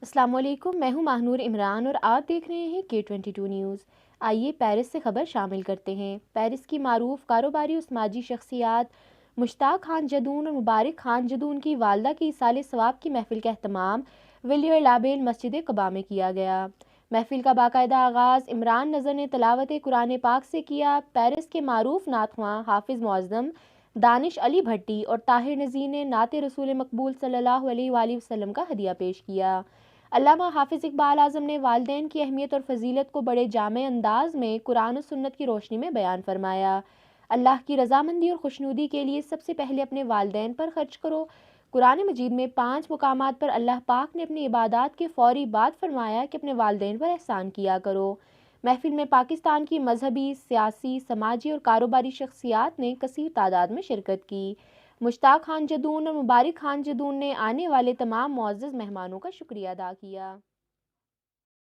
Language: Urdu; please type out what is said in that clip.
السلام علیکم، میں ہوں ماہنور عمران اور آپ دیکھ رہے ہیں K22 نیوز۔ آئیے پیرس سے خبر شامل کرتے ہیں۔ پیرس کی معروف کاروباری و سماجی شخصیات مشتاق خان جدون اور مبارک خان جدون کی والدہ کی ایصال ثواب کی محفل کا اہتمام ولیو لابیل مسجد قباء میں کیا گیا۔ محفل کا باقاعدہ آغاز عمران نذر نے تلاوت قرآن پاک سے کیا۔ پیرس کے معروف نعت خواں حافظ معظم دانش علی بھٹی اور طاہر نذیر نے نعت رسول مقبول صلی اللہ علیہ وآلہ وسلم کا ہدیہ پیش کیا۔ علامہ حافظ اقبال اعظم نے والدین کی اہمیت اور فضیلت کو بڑے جامع انداز میں قرآن و سنت کی روشنی میں بیان فرمایا۔ اللہ کی رضامندی اور خوشنودی کے لیے سب سے پہلے اپنے والدین پر خرچ کرو۔ قرآن مجید میں 5 مقامات پر اللہ پاک نے اپنی عبادات کے فوری بعد فرمایا کہ اپنے والدین پر احسان کیا کرو۔ محفل میں پاکستان کی مذہبی، سیاسی، سماجی اور کاروباری شخصیات نے کثیر تعداد میں شرکت کی۔ مشتاق خان جدون اور مبارک خان جدون نے آنے والے تمام معزز مہمانوں کا شکریہ ادا کیا۔